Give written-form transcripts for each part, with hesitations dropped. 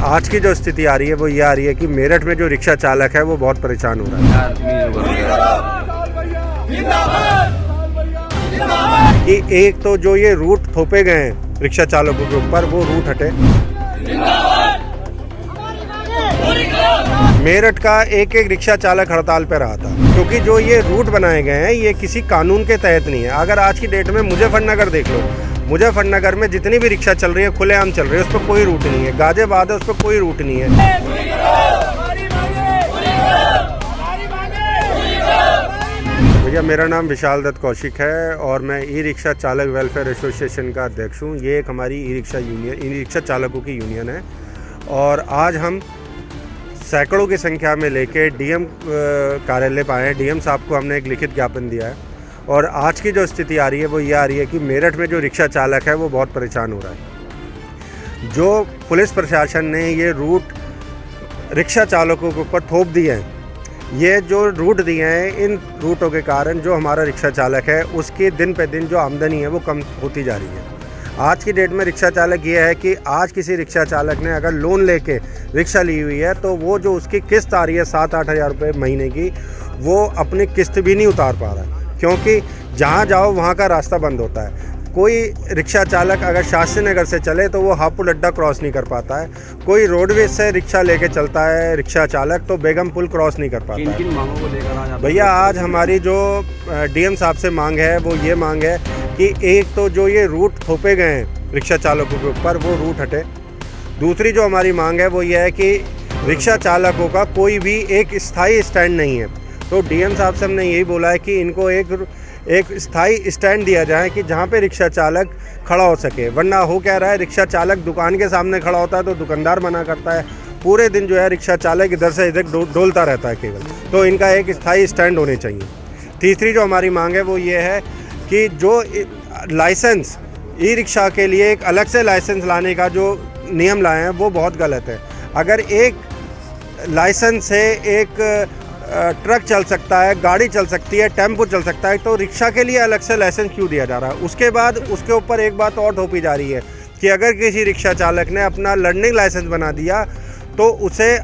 आज की जो स्थिति आ रही है वो ये आ रही है कि मेरठ में जो रिक्शा चालक है वो बहुत परेशान हो रहा है कि एक तो जो ये रूट थोपे गए हैं रिक्शा चालकों के ऊपर वो रूट हटे। मेरठ का एक एक रिक्शा चालक हड़ताल पे रहा था क्योंकि जो ये रूट बनाए गए हैं ये किसी कानून के तहत नहीं है। अगर आज की डेट में मुजफ्फरनगर देख लो, मुजफ्फरनगर में जितनी भी रिक्शा चल रही है खुलेआम चल रही है, उस पर कोई रूट नहीं है। गाजियाबाद है, उस पर कोई रूट नहीं है। भैया मेरा नाम विशाल दत्त कौशिक है और मैं ई रिक्शा चालक वेलफेयर एसोसिएशन का अध्यक्ष हूँ। ये एक हमारी ई रिक्शा चालकों की यूनियन है और आज हम सैकड़ों की संख्या में लेके डीएम कार्यालय पे आए हैं। डीएम साहब को हमने एक लिखित ज्ञापन दिया है और आज की जो स्थिति आ रही है वो ये आ रही है कि मेरठ में जो रिक्शा चालक है वो बहुत परेशान हो रहा है। जो पुलिस प्रशासन ने ये रूट रिक्शा चालकों के ऊपर थोप दिए हैं, ये जो रूट दिए हैं, इन रूटों के कारण जो हमारा रिक्शा चालक है उसकी दिन पे दिन जो आमदनी है वो कम होती जा रही है। आज की डेट में रिक्शा चालक ये है कि आज किसी रिक्शा चालक ने अगर लोन लेके रिक्शा ली हुई है तो वो जो उसकी किस्त आ रही है 7-8 हज़ार रुपये महीने की, वो अपनी किस्त भी नहीं उतार पा रहा है क्योंकि जहाँ जाओ वहाँ का रास्ता बंद होता है। कोई रिक्शा चालक अगर शास्त्री नगर से चले तो वो हापुड़ अड्डा क्रॉस नहीं कर पाता है। कोई रोडवेज से रिक्शा लेके चलता है रिक्शा चालक तो बेगम पुल क्रॉस नहीं कर पाता है। मांगों को लेकर आज भैया आज हमारी जो डीएम साहब से मांग है वो ये मांग है कि एक तो जो ये रूट थोपे गए हैं रिक्शा चालकों के ऊपर वो रूट हटे। दूसरी जो हमारी मांग है वो ये है कि रिक्शा चालकों का कोई भी एक स्थायी स्टैंड नहीं है। तो डीएम साहब से हमने यही बोला है कि इनको एक स्थायी स्टैंड दिया जाए कि जहाँ पे रिक्शा चालक खड़ा हो सके। वरना हो क्या रहा है, रिक्शा चालक दुकान के सामने खड़ा होता है तो दुकानदार मना करता है। पूरे दिन जो है रिक्शा चालक इधर से इधर डोलता रहता है केवल। तो इनका एक स्थायी स्टैंड होने चाहिए। तीसरी जो हमारी मांग है वो ये है कि जो लाइसेंस ई रिक्शा के लिए एक अलग से लाइसेंस लाने का जो नियम लाए हैं वो बहुत गलत है। अगर एक लाइसेंस से एक ट्रक चल सकता है, गाड़ी चल सकती है, टेम्पो चल सकता है, तो रिक्शा के लिए अलग से लाइसेंस क्यों दिया जा रहा है? उसके बाद उसके ऊपर एक बात और थोपी जा रही है कि अगर किसी रिक्शा चालक ने अपना लर्निंग लाइसेंस बना दिया तो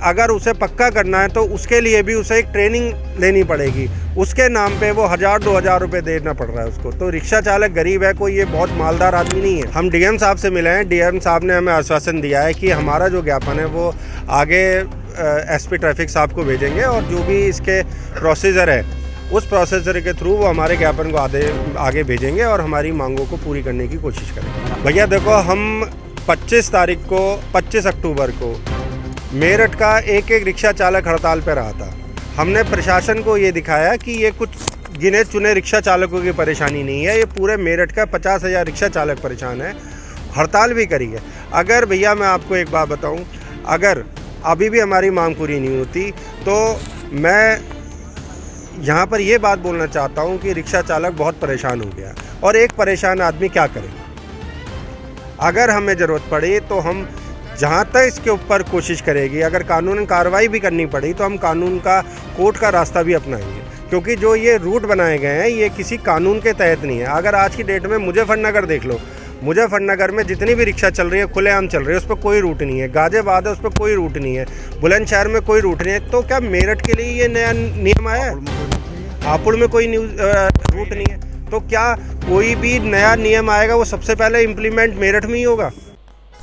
अगर उसे पक्का करना है तो उसके लिए भी उसे एक ट्रेनिंग लेनी पड़ेगी। उसके नाम पे वो 1,000-2,000 रुपये देना पड़ रहा है उसको। तो रिक्शा चालक गरीब है, कोई ये बहुत मालदार आदमी नहीं है। हम डीएम साहब से मिले हैं। डीएम साहब ने हमें आश्वासन दिया है कि हमारा जो ज्ञापन है वो आगे एसपी ट्रैफिक साहब को भेजेंगे और जो भी इसके प्रोसीजर है उस प्रोसीजर के थ्रू वो हमारे ज्ञापन को आगे भेजेंगे और हमारी मांगों को पूरी करने की कोशिश करेंगे। भैया देखो, हम 25 अक्टूबर को मेरठ का एक एक रिक्शा चालक हड़ताल पर रहा था। हमने प्रशासन को ये दिखाया कि ये कुछ गिने चुने रिक्शा चालकों की परेशानी नहीं है, ये पूरे मेरठ का 50,000 रिक्शा चालक परेशान है। हड़ताल भी करी है। अगर भैया मैं आपको एक बात बताऊं, अगर अभी भी हमारी मांग पूरी नहीं होती तो मैं यहाँ पर ये बात बोलना चाहता हूँ कि रिक्शा चालक बहुत परेशान हो गया और एक परेशान आदमी क्या करे। अगर हमें ज़रूरत पड़ी तो हम जहाँ तक इसके ऊपर कोशिश करेगी, अगर कानूनन कार्रवाई भी करनी पड़ी तो हम कानून का कोर्ट का रास्ता भी अपनाएंगे क्योंकि जो ये रूट बनाए गए हैं ये किसी कानून के तहत नहीं है। अगर आज की डेट में मुजफ्फरनगर देख लो, मुजफ्फरनगर में जितनी भी रिक्शा चल रही है खुलेआम चल रही है, उस पर कोई रूट नहीं है। गाजियाबाद है, उस पर कोई रूट नहीं है। बुलंदशहर में कोई रूट नहीं है। तो क्या मेरठ के लिए ये नया नियम आया है? हापुड़ में कोई रूट नहीं है। तो क्या कोई भी नया नियम आएगा वो सबसे पहले इम्प्लीमेंट मेरठ में ही होगा?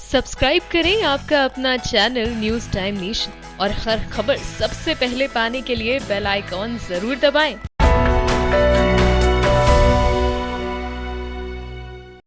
सब्सक्राइब करें आपका अपना चैनल न्यूज़ टाइम नेशन और हर खबर सबसे पहले पाने के लिए बेल आइकॉन जरूर दबाएं।